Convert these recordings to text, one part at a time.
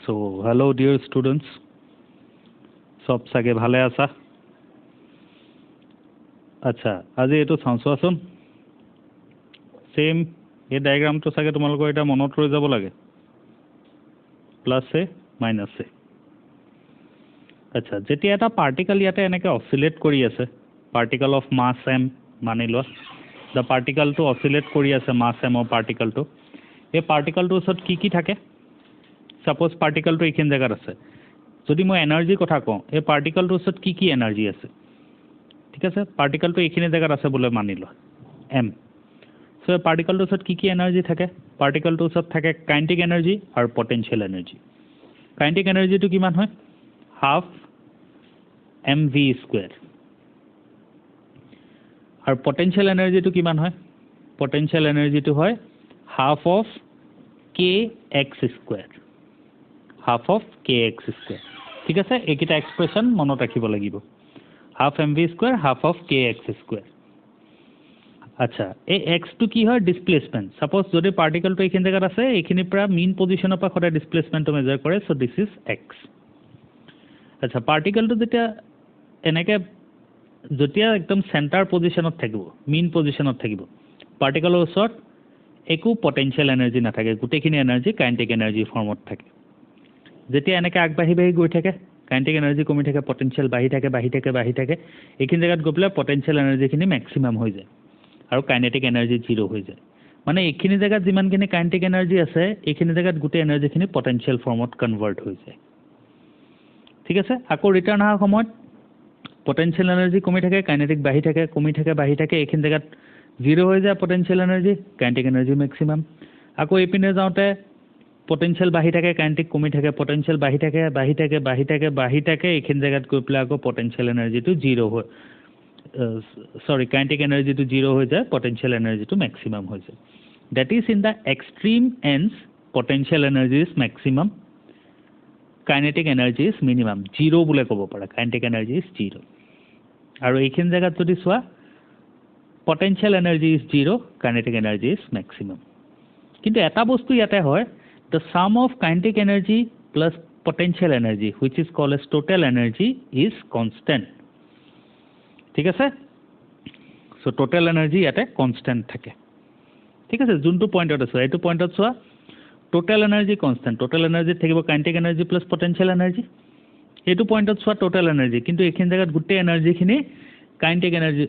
So, hello dear students. সব চাগে ভালে আছা? আচ্ছা, আজি এইটো চাওঁচোৱাচোন। সেম এই ডায়াগ্ৰামটো চাগে তোমালোকৰ এটা মনত ৰৈ যাব লাগে। প্লাছ এ মাইনাছ এ। আচ্ছা, যেতিয়া এটা পাৰ্টিকল ইয়াতে এনেকৈ অচিলেট কৰি আছে, পাৰ্টিকল অফ মাছ এম মানি লোৱা, দ্য পাৰ্টিকলটো অচিলেট কৰি আছে মাছ এমৰ পাৰ্টিকলটো। এই পাৰ্টিকলটোৰ ওচৰত কি থাকে? সাপোজ পাৰ্টিকলটো এইখিনি জেগাত আছে। যদি মই এনাৰ্জিৰ কথা কওঁ, এই পাৰ্টিকলটোৰ ওচৰত কি এনাৰ্জি আছে? ঠিক আছে, পাৰ্টিকলটো এইখিনি জেগাত আছে বুলি মানি লোৱা এম। চ' এই পাৰ্টিকলটোৰ ওচৰত কি এনাৰ্জি থাকে? পাৰ্টিকলটোৰ ওচৰত থাকে কাইনেটিক এনাৰ্জি আৰু পটেনচিয়েল এনাৰ্জি। কাইনেটিক এনাৰ্জিটো কিমান হয়? Half m V square. আৰু পটেনচিয়েল এনাৰ্জিটো কিমান হয়? পটেনচিয়েল এনাৰ্জিটো হয় half of k x square. Half of k x square. ঠিক আছে, এইকেইটা এক্সপ্ৰেশ্যন মনত ৰাখিব লাগিব। Half m V square, half of k x square. আচ্ছা, এই এক্সটো কি হয়? ডিছপ্লেচমেণ্ট। ছাপ'জ যদি পাৰ্টিকলটো এইখিনি জেগাত আছে, এইখিনিৰ পৰা মেইন পজিশ্যনৰ পৰা সদায় ডিছপ্লেচমেণ্টটো মেজাৰ কৰে। চ' দিছ ইজ এক্স। আচ্ছা, পাৰ্টিকলটো যেতিয়া একদম চেণ্টাৰ পজিশ্যনত থাকিব, মেইন পজিশ্যনত থাকিব, পাৰ্টিকলৰ ওচৰত একো পটেনচিয়েল এনাৰ্জি নাথাকে, গোটেইখিনি এনাৰ্জি কাইনেটিক এনাৰ্জিৰ ফৰ্মত থাকে। যেতিয়া এনেকৈ আগবাঢ়ি গৈ থাকে, কাইনেটিক এনাৰ্জি কমি থাকে, পটেনচিয়েল বাঢ়ি থাকে, এইখিনি জেগাত গৈ পেলাই পটেনচিয়েল এনাৰ্জিখিনি মেক্সিমাম হৈ যায় আৰু কাইনেটিক এনাৰ্জি জিৰ' হৈ যায়। মানে এইখিনি জেগাত যিমানখিনি কাইনেটিক এনাৰ্জি আছে, এইখিনি জেগাত গোটেই এনাৰ্জিখিনি পটেনচিয়েল ফৰ্মত কনভাৰ্ট হৈ যায়। ঠিক আছে, আকৌ ৰিটাৰ্ণ অহাৰ সময়ত পটেনচিয়েল এনাৰ্জি কমি থাকে, কাইনেটিক বাঢ়ি থাকে, বাঢ়ি থাকে, এইখিনি জেগাত জিৰ' হৈ যায় potential energy, kinetic energy maximum. আকৌ এইপিনে যাওঁতে পটেনচিয়েল বাঢ়ি থাকে, কাইনেটিক কমি থাকে, পটেনচিয়েল বাঢ়ি থাকে, এইখিনি জেগাত গৈ পেলাই আকৌ পটেনচিয়েল এনাৰ্জিটো জিৰ' হয়। কাইনেটিক এনাৰ্জিটো জিৰ' হৈ যায়, পটেনচিয়েল এনাৰ্জিটো মেক্সিমাম হৈ যায়। That is in the extreme ends potential energy is maximum, kinetic energy is minimum. Zero' বোলে ক'ব পাৰা, কাইনেটিক এনাৰ্জি ইজ জিৰ'। আৰু এইখিনি জেগাত যদি চোৱা, potential energy is zero', kinetic energy is maximum. কিন্তু এটা বস্তু ইয়াতে হয়, the sum of kinetic energy plus potential energy which is called as total energy is constant. ঠিক আছে, চ' টোটেল এনাৰ্জি ইয়াতে কনষ্টেণ্ট থাকে। ঠিক আছে, যোনটো পইণ্টত আছে এইটো পইণ্টত চোৱা, টোটেল এনাৰ্জি কনষ্টেণ্ট। টোটেল এনাৰ্জিত থাকিব kinetic energy plus potential energy. এইটো পইণ্টত চোৱা টোটেল এনাৰ্জি, কিন্তু এইখিনি জেগাত গোটেই এনাৰ্জিখিনি কাইনেটিক এনাৰ্জি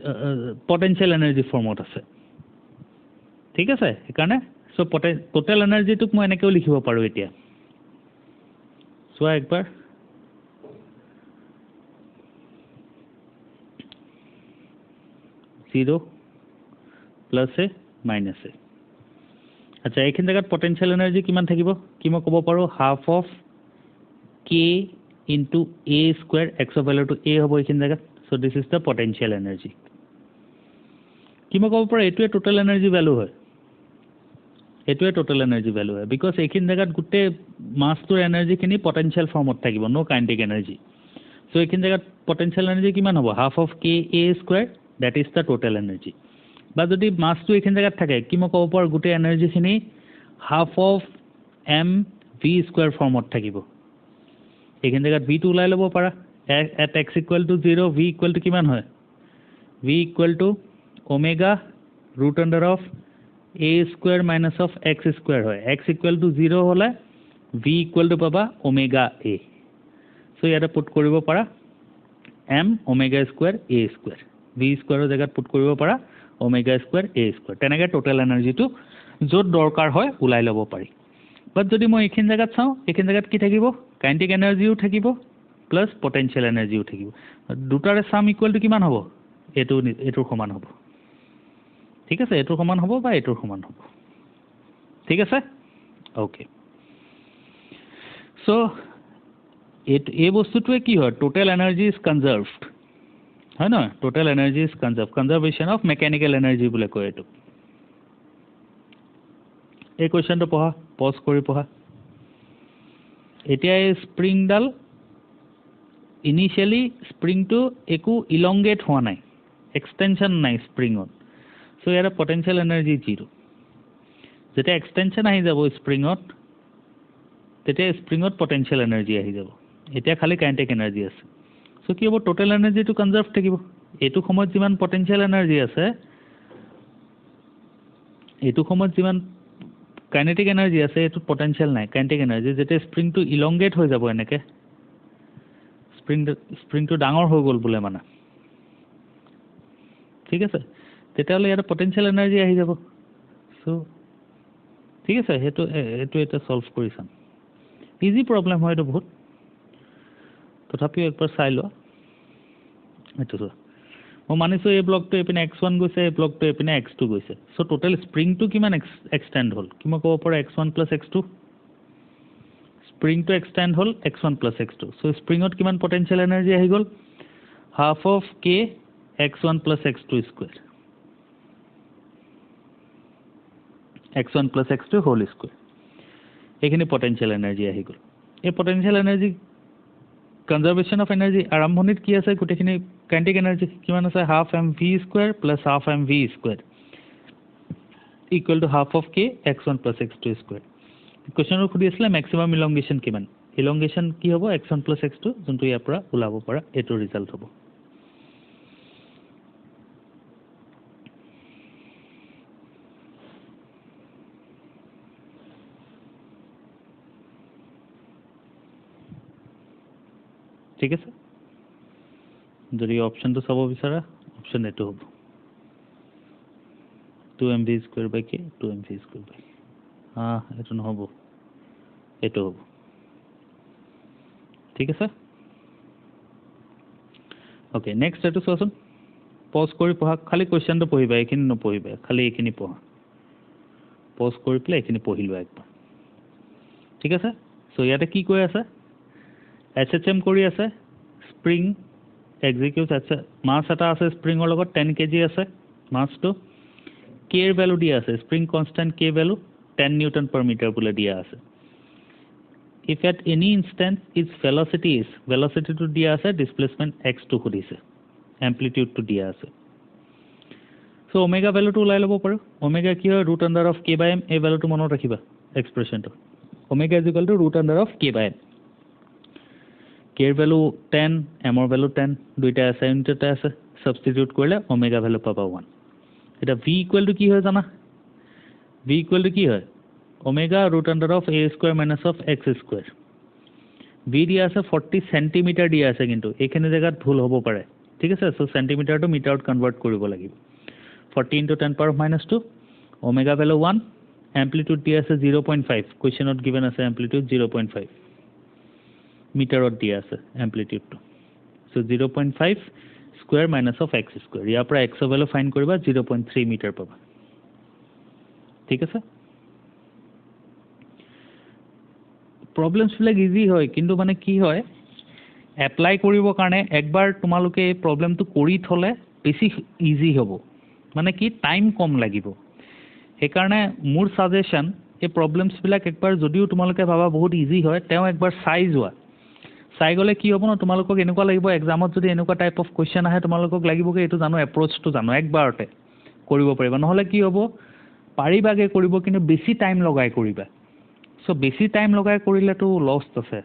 পটেনচিয়েল এনাৰ্জি ফৰ্মত আছে। ঠিক আছে, সেইকাৰণে চ' টোটেল এনাৰ্জিটোক মই এনেকৈও লিখিব পাৰোঁ এতিয়া। চোৱা একবাৰ, জিৰ' প্লাছ এ মাইনাছ এ। আচ্ছা, এইখিনি জেগাত পটেনচিয়েল এনাৰ্জি কিমান থাকিব? কি মই ক'ব পাৰোঁ? Half of k into A square, এক্সৰ ভেলুটো এ হ'ব এইখিনি জেগাত। So' this is the potential energy. কি মই ক'ব পাৰোঁ? এইটোৱে টোটেল এনাৰ্জি ভেলু হয়। এইটোৱে টোটেল এনাৰ্জি ভেলু হয়, বিকজ এইখিনি জেগাত গোটেই মাছটোৰ এনাৰ্জিখিনি পটেনচিয়েল ফৰ্মত থাকিব, ন' কাইনেটিক এনাৰ্জি। চ' এইখিনি জেগাত পটেনচিয়েল এনাৰ্জি কিমান হ'ব? Half of k a square, that is the total energy. বা যদি মাছটো এইখিনি জেগাত থাকে, কি মই ক'ব পাৰোঁ? গোটেই এনাৰ্জিখিনি half of M V square ফৰ্মত থাকিব। এইখিনি জেগাত ভিটো ওলাই ল'ব পাৰা। At x equal to zero', V equal to কিমান হয়? V equal to omega root under of A square minus of x square হয়। এক্স ইকুৱেল টু জিৰ' হ'লে ভি ইকুৱেল টু পাবা ওমেগা এ। চ' ইয়াতে put কৰিব পাৰা M omega square A square. V স্কুৱেৰৰ জেগাত পুট কৰিব পাৰা ওমেগা স্কুৱেৰ এ স্কুৱেৰ। তেনেকৈ টোটেল এনাৰ্জিটো য'ত দৰকাৰ হয় ওলাই ল'ব পাৰি। বাট যদি মই এইখিনি জেগাত চাওঁ, এইখিনি জেগাত কি থাকিব? কাইনেটিক এনাৰ্জিও থাকিব প্লাছ পটেনচিয়েল এনাৰ্জিও থাকিব। দুটাৰে ছাম ইকুৱেল টু কিমান হ'ব? এইটোৰ সমান হ'ব। ঠিক আছে, এইটোৰ সমান হ'ব বা এইটোৰ সমান হ'ব। ঠিক আছে, অ'কে। চ' এই বস্তুটোৱে কি হয়? টোটেল এনাৰ্জি ইজ কনজাৰ্ভড, হয় নহয়? Total energy is conservation of mechanical energy বুলি কয় এইটো। এই কুৱেশ্যনটো পঢ়া, পজ কৰি পঢ়া। এতিয়া এই স্প্ৰিংডাল ইনিচিয়েলি স্প্ৰিংটো একো ইলংগেট হোৱা নাই, এক্সটেনশ্যন নাই স্প্ৰিঙত। চ' ইয়াতে পটেনচিয়েল এনাৰ্জি জিৰ'। যেতিয়া এক্সটেনশ্যন আহি যাব স্প্ৰিঙত, তেতিয়া স্প্ৰিঙত পটেনশিয়াল এনাৰ্জি আহি যাব এতিয়া খালি কাইনেটিক এনাৰ্জি আছে সো কি হ'ব টোটাল এনাৰ্জিটো কনজাৰ্ভ থাকিব এইটো সময়ত যিমান পটেনশিয়াল এনাৰ্জি আছে এইটো সময়ত যিমান কাইনেটিক এনাৰ্জি আছে এইটো পটেনশিয়াল নাই কাইনেটিক এনাৰ্জি যেতিয়া স্প্ৰিংটো ইলংগেট হৈ যাব এনেকে স্প্ৰিংটো ডাঙৰ হৈ গ'ল বোলে মানে ঠিক আছে তেতিয়াহ'লে ইয়াত পটেনশিয়াল এনাৰ্জি আহি যাব সো ঠিক আছে সেইটো এটা সলভ কৰি চাম ইজি প্ৰবলেম হয় এইটো বহুত তথাপিও একবাৰ চাই লোৱা এইটো মই মানিছোঁ এই ব্লকটো এইপিনে x1 গৈছে এই ব্লকটো এইপিনে x2 গৈছে সো টোটেল স্প্ৰিংটো কিমান এক্সটেণ্ড হ'ল কি মই ক'ব পাৰোঁ x1 + x2 স্প্ৰিংটো এক্সটেণ্ড হ'ল x1 + x2 সো স্প্ৰিঙত কিমান পটেনশিয়াল এনাৰ্জি আহি গ'ল half of k x1 + x2 square x1 + x2 whole square এইখিনি পটেনশিয়াল এনাৰ্জি আহি গ'ল এই potential energy conservation of energy আৰম্ভণিত কি আছে গোটেইখিনি কাইনেটিক এনাৰ্জি কিমান আছে half mv square plus half mv square equal to half of k x1 + x2 square কুৱেশ্যনত সুধি আছিলে মেক্সিমাম ইলংগেশ্যন কিমান ইলংগেশ্যন কি হ'ব x1 + x2 যোনটো ইয়াৰ পৰা ওলাব পৰা এইটো ৰিজাল্ট হ'ব ঠিক আছে যদি অপশনটো চাব বিচাৰা অপশন এইটো হ'ব 2mv² k 2mv² এইটো নহ'ব এইটো হ'ব ঠিক আছে ওকে নেক্সট এইটো চোৱাচোন পজ কৰি পঢ়া খালি কুৱেশ্যনটো পঢ়িবা এইখিনি নপঢ়িবা খালি এইখিনি পঢ়া পজ কৰি পেলাই এইখিনি পঢ়ি লোৱা একবাৰ ঠিক আছে সো ইয়াতে কি কৈ আছে SHM কৰি আছে স্প্ৰিং এক্সিকিউট আছে মাছ এটা আছে স্প্ৰিঙৰ লগত 10 kg আছে মাছটো k এৰ ভ্যালু দিয়া আছে spring constant k value 10 Newton per meter বুলে দিয়া আছে if at any instant its velocity to দিয়া আছে displacement x to খুদিছে amplitude to দিয়া আছে so omega value to ওলাই লব পাৰো omega কি হয় √(k/m) এই ভ্যালুটো মনত ৰাখিবা এক্সপ্ৰেছনটো omega = √(k/m) k এর ভ্যালু 10 m এর ভ্যালু 10 দুইটা আছে ইউনিটটা আছে সাবস্টিটিউট কৰিলে ওমেগা ভ্যালু পাবা 1 এটা v = কি হয় জানা v = কি হয় ওমেগা √(a² - x²) v দিয়া আছে 40 সেন্টিমিটাৰ দিয়া আছে কিন্তু এইখিনি জায়গাত ভুল হ'ব পাৰে ঠিক আছে সো সেন্টিমিটাৰটো মিটাৰত কনভাৰ্ট কৰিব লাগিব 40 * 10⁻², omega value 1, amplitude দিয়া আছে 0.5, কুৱেশ্যনত গিভেন আছে amplitude 0.5, মিটাৰত দিয়া আছে amplitudeটো, so 0.5 square minus of x square, ইয়াৰ পৰা x value ফাইন কৰিবা 0.3 মিটাৰ পাবা, ঠিক আছে? প্ৰবলেমছ বিলাক ইজি হয়, কিন্তু মানে কি হয় এপ্লাই কৰিবৰ কাৰণে একবাৰ তোমালোকে এই প্ৰবলেমটো কৰি থলে বেছি ইজি হ'ব, মানে কি টাইম কম লাগিব। সেইকাৰণে মোৰ সাজেশন এই প্ৰবলেমছ বিলাক একবাৰ যদিও তোমালোকে ভাবা বহুত ইজি হয়, তেওঁ একবাৰ চাই যোৱা। চাই গ'লে কি হ'ব ন, তোমালোকক এনেকুৱা লাগিব এক্সামত যদি এনেকুৱা টাইপ অফ কুৱেশ্যন আহে তোমালোকক লাগিব কি এইটো জানো, এপ্ৰ'চটো জানো, একবাৰতে কৰিব পাৰিবা। নহ'লে কি হ'ব পাৰিবাগে কৰিব কিন্তু বেছি টাইম লগাই কৰিবা। চ' বেছি টাইম লগাই কৰিলেতো লছ আছে,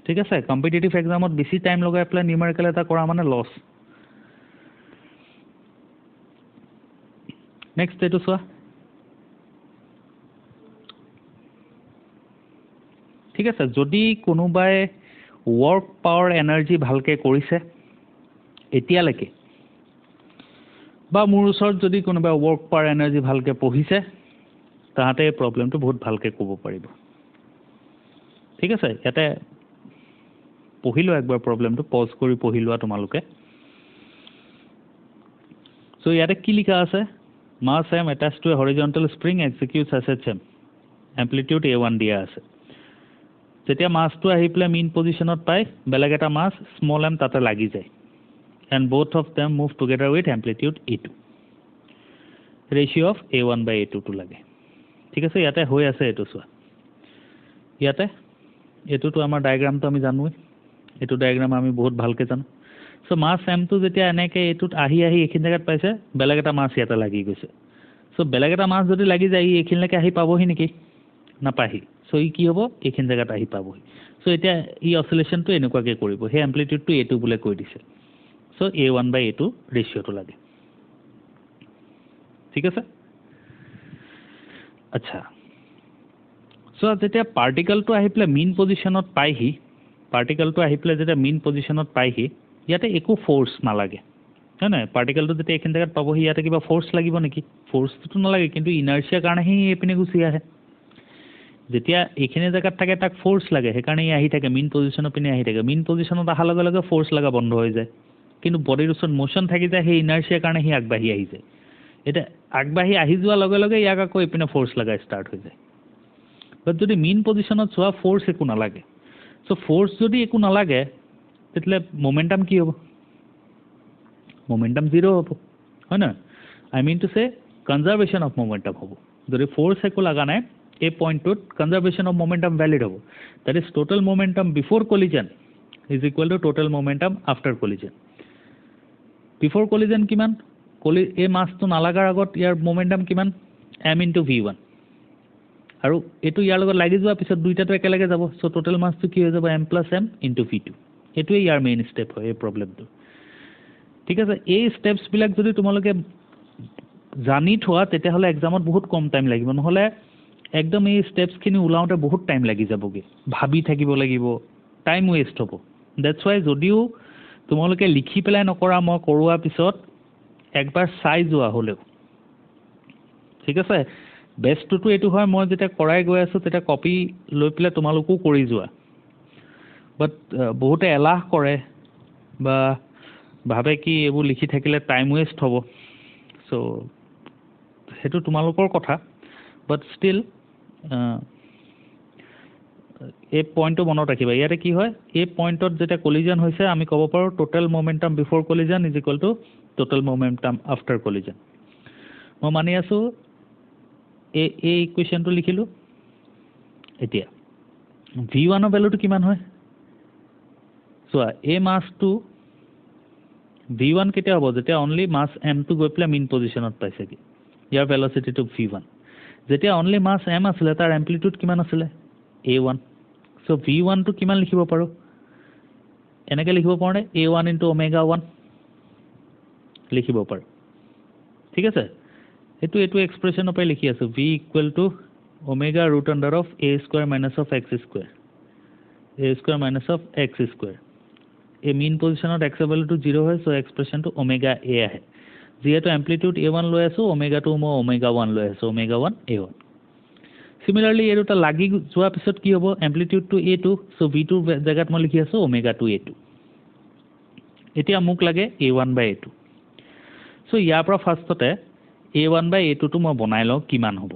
ঠিক আছে? কম্পিটিটিভ এক্সামত বেছি টাইম লগাই পেলাই নিউমেৰিকেল এটা কৰা মানে লছ। নেক্সট এইটো চোৱা, ঠিক আছে? যদি কোনোবাই ৱৰ্ক পাৱাৰ এনাৰ্জি ভালকৈ কৰিছে এতিয়ালৈকে, বা মোৰ ওচৰত যদি কোনোবাই ৱৰ্ক পাৱাৰ এনাৰ্জি ভালকৈ পঢ়িছে, তাহাঁতে এই প্ৰব্লেমটো বহুত ভালকৈ ক'ব পাৰিব, ঠিক আছে? ইয়াতে পঢ়ি লোৱা একবাৰ প্ৰব্লেমটো, পজ কৰি পঢ়ি লোৱা তোমালোকে। চ' ইয়াতে কি লিখা আছে? Mass M attach to a horizontal spring executes SHM, amplitude A1 দিয়া আছে। যেতিয়া মাছটো আহি পেলাই মেইন পজিশ্যনত পায়, বেলেগ এটা মাছ স্মল এম তাতে লাগি যায়, and both of them move together with amplitude A2, ratio' of A1/A2 টো লাগে, ঠিক আছে? ইয়াতে হৈ আছে এইটো চোৱা, ইয়াতে এইটোতো আমাৰ ডায়েগ্ৰামটো আমি জানোৱেই, এইটো ডায়েগ্ৰাম আমি বহুত ভালকৈ জানো। চ' মাছ এমটো যেতিয়া এনেকৈ এইটোত আহি এইখিনি জেগাত পাইছে, বেলেগ এটা মাছ ইয়াতে লাগি গৈছে। চ' বেলেগ এটা মাছ যদি লাগি যায় এইখিনিলৈকে আহি পাবহি নেকি? নাপাহি। চ' সো ই কি হ'ব এইখিনি জায়গাত আহি পাবহি সো এতিয়া ই অসিলেশনটো এনেকুৱাকে কৰিব হে এম্প্লিটিউডটো a2 বুলে কৈ দিছে সো a1/a2 ৰেশিওটো লাগে ঠিক আছে আচ্ছা সো যেতিয়া পাৰ্টিকলটো আহি প্লে মিন পজিশনত পাইহি পাৰ্টিকলটো আহি প্লে যেতিয়া মিন পজিশনত পাইহি ইয়াতে একো ফোৰ্স নালাগে হয় না পাৰ্টিকলটো যেতিয়া এইখিনি জায়গাত পাবহি ইয়াতে কিবা ফোৰ্স লাগিব নেকি ফোৰ্সটো নালাগে কিন্তু ইনাৰ্শিয়া কাৰণেহে এপিনে গুচি আহে যেতিয়া এইখিনি জায়গাত থাকে তাক ফোৰ্স লাগে সেইকাৰণে আহি থাকে মিন পজিশনৰ পিনে আহি থাকে মিন পজিশনত অহাৰ লগে লগে ফোৰ্স লাগা বন্ধ হৈ যায় কিন্তু বডিৰ ওচৰত মোশন থাকি যায় সেই ইনাৰ্শিয়া কাৰণে হি আগবাঢ়ি আহি যায় এটা আগবাঢ়ি আহি যোৱাৰ লগে লগে ইয়াক আকৌ এপিনে ফোৰ্স লাগা ষ্টাৰ্ট হৈ যায় বাট যদি মিন পজিশনত চোৱা ফোর্স একো নালাগে সো ফোর্স যদি একো নালাগে তেতিয়ালে মোমেন্টাম কি হ'ব মোমেন্টাম জিরো হ'ব হয় না I mean to say conservation of momentum হ'ব যদি ফোর্স একো লাগা নাই এই পইণ্টত কনজারভেশন অফ মোমেন্টাম ভ্যালিড হ'ব that is total momentum before collision is equal to total momentum after collision before collision কিমান এই মাছটো নালাগাৰ আগত ইয়াৰ মোমেন্টাম কিমান m * v1 আৰু এটো ইয়াৰ লগত লাগি যোৱা পিছত দুইটাটো একেলগে যাব সো টোটাল মাছটো কি হৈ যাব m + m * v2 এটোই ইয়াৰ মেইন স্টেপ হয় এই প্ৰবলেমটো ঠিক আছে এই স্টেপস বিলাক যদি তোমালোকে জানি থোৱা তেতিয়া হলে এক্সামত বহুত কম টাইম লাগিব নহলে একদম এই স্টেপস খিনি উলাওতে বহুত টাইম লাগি যাবগে ভাবি থাকিব লাগিব টাইম ওয়েস্ট হ'ব দ্যাটস ওয়াই যদিও তোমালোকে লিখি পেলাই নকৰা মই কৰোৱা পিছত একবাৰ চাই যোৱা হলেও ঠিক আছে বেষ্টটো এটো হয় মই যেতিয়া কৰাই গৈ আছো তেতিয়া কপি লৈ পেলাই তোমালোকো কৰি যোৱা বাট বহুতে এলাহ কৰে বা ভাবে কি এইবোৰ লিখি থাকিলে টাইম ওয়েস্ট হ'ব সো হেতু তোমালোকৰ কথা বাট ষ্টিল এই পইণ্টটো মনত ৰাখিবা ইয়াতে কি হয় এই পইণ্টত যেতিয়া কলিজন হৈছে আমি ক'ব পাৰো total momentum বিফোৰ collision is equal to total momentum after collision মই মানি আছো এই ইকুয়েশনটো লিখিলো এতিয়া v1 ৰ ভ্যালুটো কিমান হয় চোৱা এই মাছটো v1 কেতিয়া হ'ব যেতিয়া অনলি মাছ m টো গৈ প্লে মিন পজিশনত পাইছে কি ইয়াৰ ভেলোসিটিটো v1 যেতিয়া অনলি মাছ m আছিল তাৰ এম্প্লিটিউড কিমান আছিল a1 সো v1 টো কিমান লিখিব পাৰো এনেকে লিখিব পাৰো a1 * omega 1 লিখিব পাৰো ঠিক আছে এটো এক্সপ্ৰেশন পাই লিখি আছো v = omega √(a² - - x²) a² - x² এই মিন পজিশনত x ৰ ভ্যালুটো 0 হয় সো এক্সপ্ৰেশনটো ওমেগা a আহে যেহেতু এম্প্লিটিউড a1 লৈ আছো ওমেগাটো মই ওমেগা 1 লৈ আছো ওমেগা 1 a1 সিমিলাৰলি এই দুটা লাগি যোৱা পিছত কি হ'ব এম্প্লিটিউডটো a2 সো v2 জায়গাত মই লিখি আছো ওমেগা 2 a2 এতিয়া মোক লাগে a1/a2 সো ইয়াৰ পৰা ফাৰ্ষ্টতে a1/a2 টো মই বনাই লওঁ কিমান হ'ব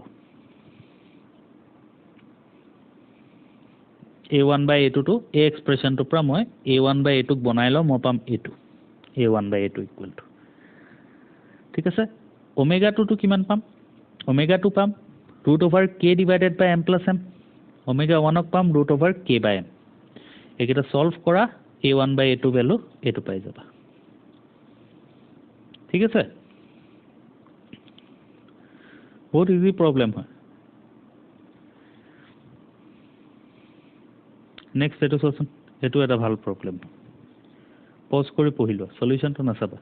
a1/a2 টো এই এক্সপ্ৰেশনটো পৰা মই a1/a2 ক বনাই লওঁ মই পাম a2 a1/a2 ইকুৱেল টু ঠিক আছে ওমেগা 2 টো কিমান পাম ওমেগা 2 পাম √k / m + m ওমেগা 1 ক পাম √k/m এইকেইটা সলভ কৰা a1/a2 ভ্যালু এটো পাই যাবা ঠিক আছে বহুত ইজি প্ৰবলেম হয় নেক্সট এটো সচোন এটো এটা ভাল প্ৰবলেম পজ কৰি পঢ়িলো সলিউশনটো নাচাবা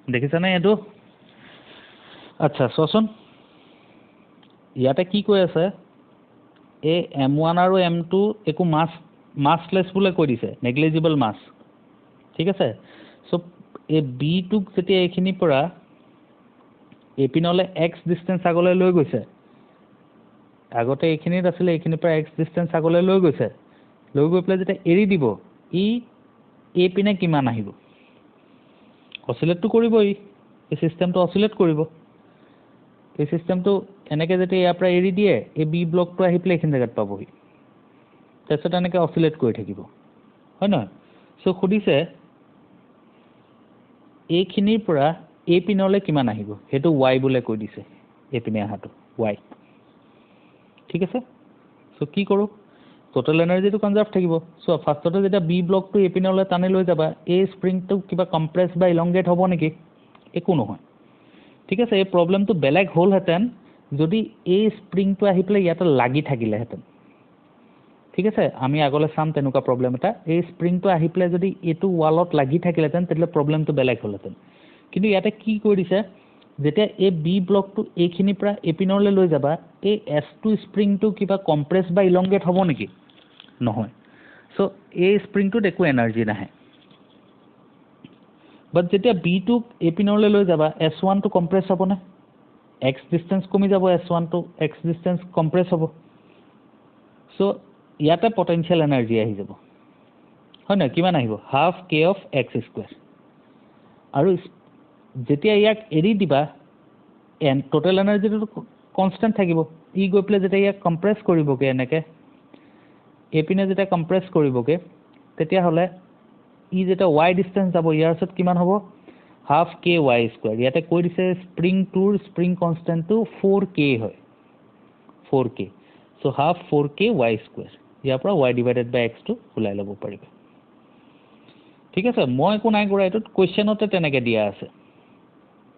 দেখিছা না এটো আচ্ছা সচোন ইয়াতে কি কৈ আছে এ m1 আৰু m2 একো মাছলেস বুলে কৈ দিছে নেগলিজিবল মাছ ঠিক আছে সো এ বি টুক যেতিয়া এইখিনি পৰা এপিনলে x ডিসটেন্স আগলৈ লৈ গৈছে আগতে এইখিনিত আছিল এইখিনি পৰা x ডিসটেন্স আগলৈ লৈ গৈছে লৈ গৈ প্লে যেতিয়া এৰি দিব ই এ পিনে কিমান আহিব অসিলেটটো কৰিব এই সিস্টেমটো অসিলেট কৰিব এই সিস্টেমটো এনেকে যেতিয়া ইয়াৰ পৰা এৰি দিয়ে এই বি ব্লকটো আহি প্লে এইখিনি জায়গাত পাবহি তাৰছত এনেকে অসিলেট কৰি থাকিব হয় না সো খুদিছে এইখিনিৰ পৰা এ পিনলে কিমান আহিব হেতু y বুলে কৈ দিছে এ পিনে আহাটো y ঠিক আছে সো কি কৰো টোটাল এনাৰ্জিটো কনজাৰ্ভ থাকিব সো ফাৰ্স্টতে যেটা বি ব্লকটো এ পিনলে টানি লৈ যাবা এই স্প্ৰিংটো কিবা কম্প্ৰেস বা ইলংগেট হ'ব নেকি একো নহয় ঠিক আছে এই প্ৰবলেমটো বেলেগ হ'লহেঁতেন যদি এই স্প্ৰিংটো আহি পেলাই ইয়াতে লাগি থাকিলেহেঁতেন ঠিক আছে আমি আগলৈ চাম তেনেকুৱা প্ৰবলেম এটা এই স্প্ৰিংটো আহি পেলাই যদি এইটো ৱালত লাগি থাকিলেহেঁতেন তেতিয়াহ'লে প্ৰবলেমটো বেলেগ হ'লহেঁতেন কিন্তু ইয়াতে কি কৰি দিছে যেতিয়া এই বি ব্লকটো এইখিনিৰ পৰা এপিনৰলৈ লৈ যাবা এই এছ2 স্প্ৰিংটো কিবা কম্প্ৰেছ বা ইলংগেট হ'ব নেকি নহয় চ' এই স্প্ৰিংটোত একো এনাৰ্জি নাহে বাট যেতিয়া বিটো এপিনৰলৈ লৈ যাবা S1টো কম্প্ৰেছ হ'বনে এক্স ডিষ্টেঞ্চ কমি যাব S1টো এক্স ডিষ্টেঞ্চ কম্প্ৰেছ হ'ব চ' ইয়াতে পটেনচিয়েল এনাৰ্জি আহি যাব হয় নহয় কিমান আহিব half K of x square আৰু যেতিয়া ইয়াক এৰি দিবা টোটেল এনাৰ্জিটো কনষ্টেণ্ট থাকিব ই গৈ পেলাই যেতিয়া ইয়াক কম্প্ৰেছ কৰিবগৈ এনেকৈ এইপিনে যেতিয়া কম্প্ৰেছ কৰিবগৈ তেতিয়াহ'লে ই যেতিয়া ৱাই ডিষ্টেঞ্চ যাব ইয়াৰ ওচৰত কিমান হ'ব হাফ কে ৱাই স্কুৱেৰ ইয়াতে কৈ দিছে স্প্ৰিংটোৰ স্প্ৰিং কনষ্টেণ্টটো 4K হয় 4K চ' হাফ 4K ৱাই স্কুৱেৰ ইয়াৰ পৰা y ডিভাইডেড বাই এক্সটো ওলাই ল'ব পাৰিবা ঠিক আছে মই একো নাই কৰা এইটোত কুৱেশ্যনতে তেনেকৈ দিয়া আছে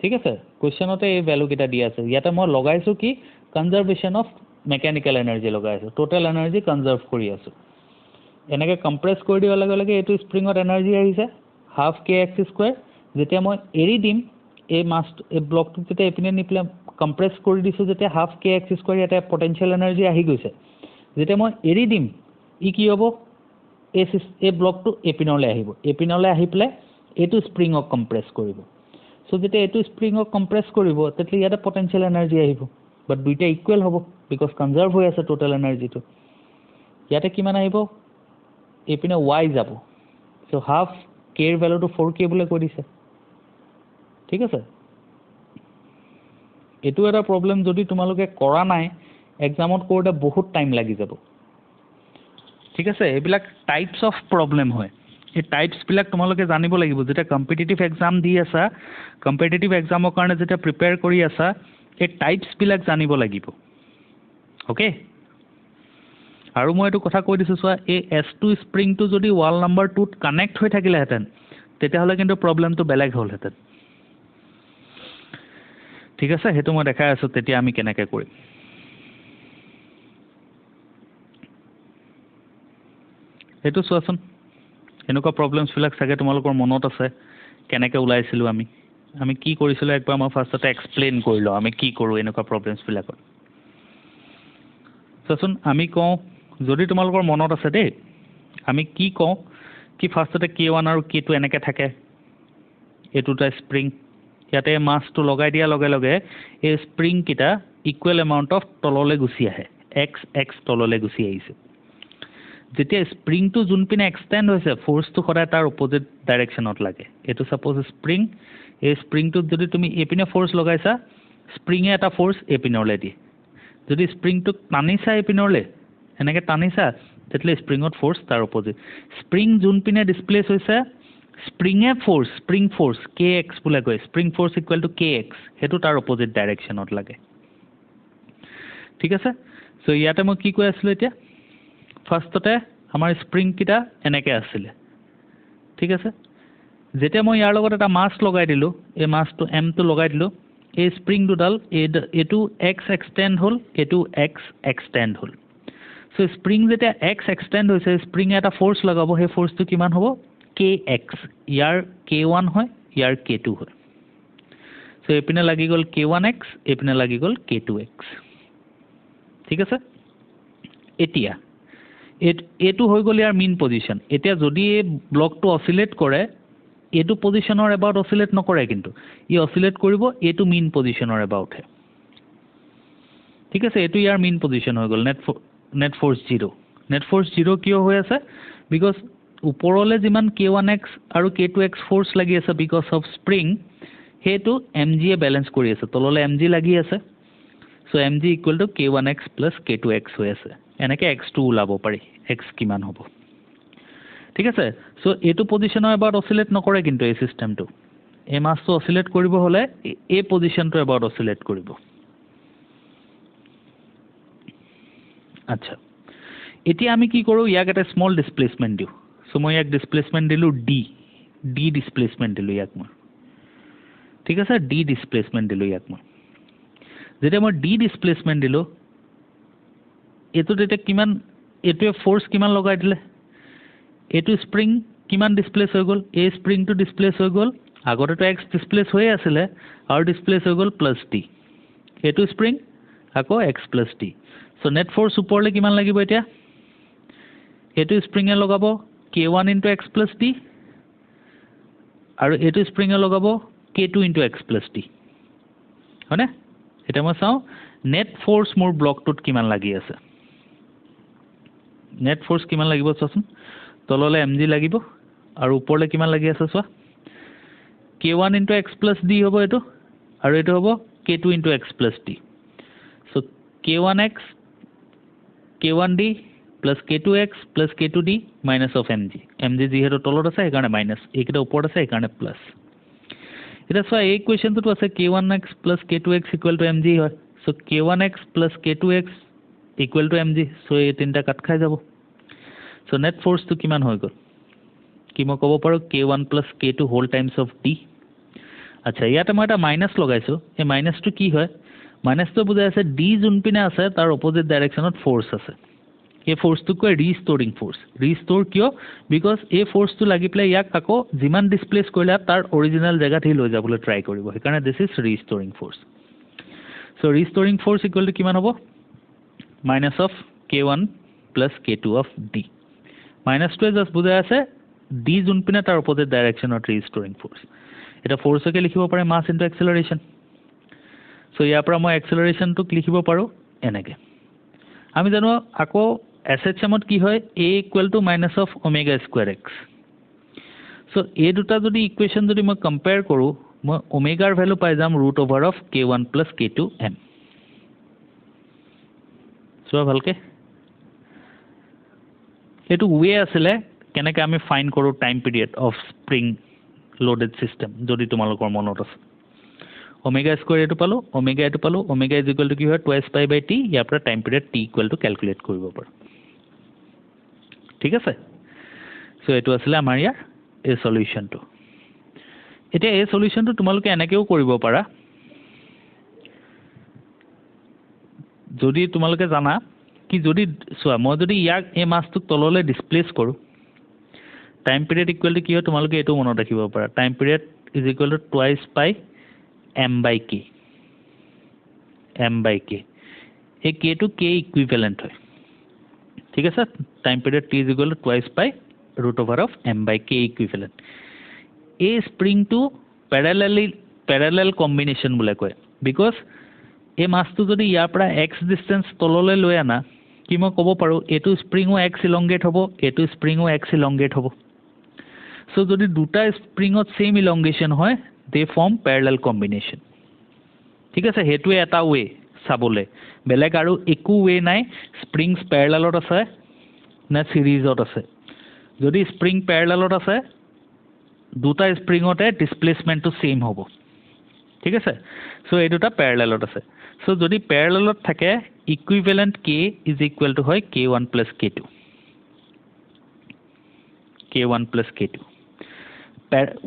ঠিক আছে কুৱেশ্যনতে এই ভেলুকেইটা দিয়া আছে ইয়াতে মই লগাইছোঁ কি কনজাৰ্ভেশ্যন অফ মেকানিকেল এনাৰ্জি লগাইছোঁ টোটেল এনাৰ্জি কনজাৰ্ভ কৰি আছোঁ এনেকৈ কম্প্ৰেছ কৰি দিয়াৰ লগে লগে এইটো স্প্ৰিঙত এনাৰ্জি আহিছে হাফ কে এক্স স্কুৱেৰ যেতিয়া মই এৰি দিম এই এই ব্লকটোত যেতিয়া এইপিনে নি পেলাই কম্প্ৰেছ কৰি দিছোঁ যেতিয়া হাফ কে এক্স স্কুৱেৰ ইয়াতে পটেনচিয়েল এনাৰ্জি আহি গৈছে যেতিয়া মই এৰি দিম ই কি হ'ব এই ব্লকটো এপিনলৈ আহিব এপিনলৈ আহি পেলাই এইটো স্প্ৰিঙক কম্প্ৰেছ কৰিব চ' যেতিয়া এইটো স্প্ৰিঙক কম্প্ৰেছ কৰিব তেতিয়া ইয়াতে পটেনচিয়েল এনাৰ্জি আহিব বাট দুইটা ইকুৱেল হ'ব বিকজ কনজাৰ্ভ হৈ আছে টোটেল এনাৰ্জিটো ইয়াতে কিমান আহিব এইপিনে ৱাই যাব চ' হাফ কেৰ ভেলুটো 4K বুলি কৈ দিছে ঠিক আছে এইটো এটা প্ৰব্লেম যদি তোমালোকে কৰা নাই এক্সামত কৰোঁতে বহুত টাইম লাগি যাব ঠিক আছে এইবিলাক টাইপছ অফ প্ৰব্লেম হয় এই টাইপছবিলাক তোমালোকে জানিব লাগিব যেতিয়া কম্পিটিটিভ এক্সাম দি আছা কম্পিটিটিভ এক্সামৰ কাৰণে যেতিয়া প্ৰিপেয়াৰ কৰি আছা এই টাইপছবিলাক জানিব লাগিব অ'কে আৰু মই এইটো কথা কৈ দিছোঁ চোৱা এই S2 স্প্ৰিংটো যদি ৱাল নাম্বাৰ 2ত কানেক্ট হৈ থাকিলেহেঁতেন তেতিয়াহ'লে কিন্তু প্ৰব্লেমটো বেলেগ হ'লহেঁতেন ঠিক আছে সেইটো মই দেখাই আছোঁ তেতিয়া আমি কেনেকৈ কৰিম সেইটো চোৱাচোন এনেকুৱা প্ৰব্লেমছবিলাক চাগে তোমালোকৰ মনত আছে কেনেকৈ ওলাইছিলোঁ আমি কি কৰিছিলোঁ একবাৰ মই ফাৰ্ষ্টতে এক্সপ্লেইন কৰি লওঁ আমি কি কৰোঁ এনেকুৱা প্ৰব্লেমছবিলাকত চোৱাচোন আমি কওঁ যদি তোমালোকৰ মনত আছে দেই আমি কি কওঁ কি ফাৰ্ষ্টতে K1 আৰু K2 এনেকৈ থাকে এইটো এটা স্প্ৰিং ইয়াতে মাছটো লগাই দিয়াৰ লগে লগে এই স্প্ৰিংকেইটা ইকুৱেল এমাউণ্ট অফ তললৈ গুচি আহে এক্স তললৈ গুচি আহিছে যেতিয়া স্প্ৰিংটো যোনপিনে এক্সটেণ্ড হৈছে ফ'ৰ্চটো সদায় তাৰ অপজিট ডাইৰেকশ্যনত লাগে এইটো ছাপ'জ স্প্ৰিং এই স্প্ৰিংটোত যদি তুমি এইপিনে ফ'ৰ্চ লগাইছা স্প্ৰিঙে এটা ফ'ৰ্চ এইপিনলৈ দিয়ে যদি স্প্ৰিংটোক টানিছা এইপিনলৈ এনেকৈ টানিছা তেতিয়াহ'লে স্প্ৰিঙত ফ'ৰ্চ তাৰ অপজিট স্প্ৰিং যোনপিনে ডিছপ্লেচ হৈছে স্প্ৰিং ফ'ৰ্চ KX বোলে কয় spring force equal to KX সেইটো তাৰ অপজিট ডাইৰেকশ্যনত লাগে ঠিক আছে চ' ইয়াতে মই কি কৈ আছিলোঁ এতিয়া ফাৰ্ষ্টতে আমাৰ স্প্ৰিংকেইটা এনেকৈ আছিলে ঠিক আছে যেতিয়া মই ইয়াৰ লগত এটা মাছ লগাই দিলোঁ এই মাছটো এমটো লগাই দিলোঁ এই স্প্ৰিং দুডাল এইটো এক্স এক্সটেণ্ড হ'ল এইটো এক্স এক্সটেণ্ড হ'ল চ' স্প্ৰিং যেতিয়া এক্স এক্সটেণ্ড হৈছে স্প্ৰিঙে এটা ফ'ৰ্চ লগাব সেই ফ'ৰ্চটো কিমান হ'ব KX ইয়াৰ K1 হয় ইয়াৰ K2 হয় চ' এইপিনে লাগি গ'ল K1X এইপিনে লাগি গ'ল K2X ঠিক আছে এতিয়া এইটো হৈ গ'ল ইয়াৰ মেইন পজিশ্যন এতিয়া যদি এই ব্লকটো অচিলেট কৰে এইটো পজিশ্যনৰ এবাউট অচিলেট নকৰে কিন্তু ই অচিলেট কৰিব এইটো মেইন পজিশ্যনৰ এবাউটহে ঠিক আছে এইটো ইয়াৰ মেইন পজিশ্যন হৈ গ'ল নেট ফ'ৰ্চ 0 কিয় হৈ আছে বিকজ ওপৰলৈ যিমান K1X আৰু K2X ফ'ৰ্চ লাগি আছে বিকজ অফ স্প্ৰিং সেইটো MGয়ে বেলেঞ্চ কৰি আছে তললৈ MG লাগি আছে চ' MG equal to K1X plus K2X হৈ আছে এনেকৈ X2 ওলাব পাৰি X কিমান হ'ব ঠিক আছে চ' এইটো পজিশ্যনৰ এবাউট অচিলেট নকৰে কিন্তু এই ছিষ্টেমটো এই মাছটো অচিলেট কৰিব হ'লে এই পজিশ্যনটো এবাউট অচিলেট কৰিব আচ্ছা এতিয়া আমি কি কৰোঁ ইয়াক এটা স্মল ডিছপ্লেচমেণ্ট দিওঁ চ' মই ইয়াক ডিছপ্লেচমেণ্ট দিলোঁ ডি ডিছপ্লেচমেণ্ট দিলোঁ ইয়াক মই ঠিক আছে ডি ডিসপ্লেসমেন্ট দিলো ইয়াক মই যেতিয়া মই ডি ডিসপ্লেসমেন্ট দিলো এটো তেতিয়া কিমান এটোৱে ফোর্স কিমান লগাই দিলে এটো স্প্রিং কিমান ডিসপ্লেস হৈ গল এ স্প্রিং টু ডিসপ্লেস হৈ গল আগতে তো এক্স ডিসপ্লেস হৈ আছিল আৰু ডিসপ্লেস হৈ গল প্লাস ডি এটো স্প্ৰিং আকৌ x plus D so net force ওপৰলে কিমান লাগিব এতিয়া এটো স্প্ৰিংে লগাব k1 * x + d আৰু এটো স্প্রিংে লগাব k2 * x + d হয়নে এটা মই চাও নেট ফোর্স মোৰ ব্লকটোত কিমান লাগি আছে নেট ফোৰ্স কিমান লাগিব চাচোন তললে mg লাগিব আৰু ওপৰলে কিমান লাগি আছে চোৱা k1 * x + d হ'ব এটো আৰু এটো হ'ব k2 * x + d so k1x k1d plus k2x plus k2d minus of mg mg যেহেতু তলত আছে সেইকাৰণে মাইনাস এইকেইটা ওপৰত আছে সেইকাৰণে প্লাস এটা সো এই ইকুৱেশ্যনটো আছে k1x plus k2x equal to mg হয় so k1x plus k2x equal to mg so এই তিনটা কাট খাই যাব সো নেট ফোর্সটো কিমান হৈ গল কি মই ক'ব পাৰো k1 plus k2 whole times of d আচ্ছা ইয়াতে মই এটা মাইনাস লগাইছো এই মাইনাসটো কি হয় মাইনাসটো বুজাই আছে d যোন পিনে আছে তাৰ অপোজিট ডাইৰেকশনত ফোর্স আছে এই ফোর্সটো কয় রিস্টোরিং ফোর্স রিস্টোর কিয় বিকজ এই ফোর্সটো লাগি প্লে ইয়াক আকৌ যিমান ডিসপ্লেস কৰিলে তাৰ অৰিজিনাল জায়গাত লৈ যাবলৈ ট্ৰাই কৰিব সেইকাৰণে this is restoring force so restoring force equal to কিমান হ'ব minus of k1 plus k2 of d minus two just বুজাই আছে d যোন পিনে তাৰ অপোজিট ডাইৰেকশনত ৰিস্টোৰিং ফোৰ্স এটা ফোৰ্সকে লিখিব পাৰে মাস ইনটু এক্সেলাৰেশন সো ইয়াৰ পৰা মই এক্সেলাৰেশনটো লিখিব পাৰো এনেকে আমি জানো আকৌ SHM কি হয় a equal to minus of omega square x so এই দুটা যদি ইকুৱেশ্যন যদি মই কম্পেয়াৰ কৰো মই ওমেগাৰ ভ্যালু পাই যাম √over of k1 plus k2 m so ভালকে এটো ওয়ে আছিল কেনেকৈ আমি ফাইন্ড কৰো time period of spring loaded system যদি তোমালোকৰ মনত আছে omega square এটো পালো omega is equal to কি হয় 2s/t ইয়াৰ পৰা time period t equal to calculate কৰিব পাৰো ঠিক আছে সো এটো আছিল আমাৰ ইয়াৰ এই সলিউশনটো এতিয়া এই সলিউশনটো তোমালোকে এনেকেও কৰিব পাৰা যদি তোমালোকে জানা কি যদি সোৱা মই যদি ইয়াক এই মাসটো তললৈ ডিসপ্লেস কৰো টাইম পিৰিয়ড ইকুৱেল টু কি হয় তোমালোকে এটো মনত ৰাখিব পাৰা time period is equal to twice pi m/k এই k to k ইকুইভ্যালেন্ট হয় ঠিক আছে time period t is equal to twice pi √over of m/k equivalent এই স্প্রিং টু প্যারালাল কম্বিনেশন বলে কয় বিকজ এই মাসটো যদি ইয়াৰ পৰা x ডিসটেন্স তললৈ লৈ আনা কি মই ক'ব পাৰো এটো স্প্রিংও x ইলংগেট হ'ব এটো স্প্রিংও x ইলংগেট হ'ব সো যদি দুটা স্প্রিংত সেম ইলংগেশন হয় দে ফর্ম প্যারালাল কম্বিনেশন ঠিক আছে হেতুৱে এটা ওয়ে চাবলে বেলেগ আৰু একো ওয়ে নাই স্প্রিংস প্যারালালত আছে না সিরিজত আছে যদি স্প্রিং প্যারালালত আছে দুটা স্প্রিংতে ডিসপ্লেসমেন্টটো সেম হ'ব ঠিক আছে সো এই দুটা প্যারালালত আছে সো যদি প্যারালালত থাকে equivalent k is equal to হয় k1 plus k2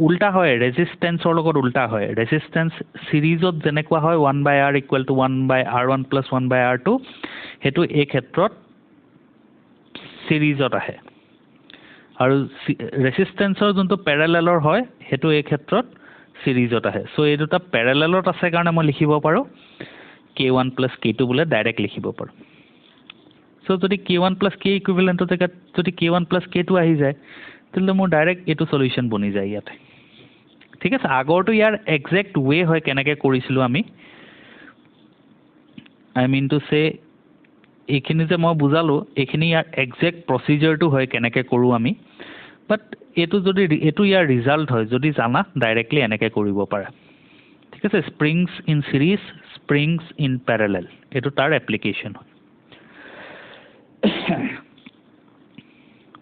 উল্টা হয় ৰেজিস্ট্যান্সৰ লগত উল্টা হয় ৰেজিস্ট্যান্স সিৰিজত যেনেকুৱা হয় 1/r equal to 1/r1 plus 1/r2 হেতু এই ক্ষেত্ৰত সিৰিজত আহে আৰু ৰেজিস্ট্যান্সৰ যোনটো প্যাৰালালৰ হয় হেতু এই ক্ষেত্ৰত সিৰিজত আহে সো এই দুটা প্যাৰালালত আছে কাৰণে মই লিখিব পাৰো k1 plus k2 বলে ডাইৰেক্ট লিখিব পাৰো সো যদি k1 plus k ইকুইভ্যালেন্ট জেগাত যদি k1 plus k2 আহি যায় তেলে মোৰ ডাইৰেক্ট এটো সলিউশন বনি যায় ইয়াতে ঠিক আছে আগৰটো ইয়াৰ এক্সাক্ট ওয়ে হয় কেনেকৈ কৰিছিলো আমি আই মিন টু সে এইখিনি যে মই বুজালো এইখিনি ইয়াৰ এক্সাক্ট প্ৰসিজাৰটো হয় কেনেকৈ কৰো আমি বাট এটো যদি এটো ইয়াৰ ৰিজাল্ট হয় যদি জানা ডাইৰেক্টলি এনেকৈ কৰিব পাৰা ঠিক আছে স্প্ৰিংস ইন সিৰিজ স্প্ৰিংস ইন প্যাৰালাল এটো তাৰ এপ্লিকেশন হয়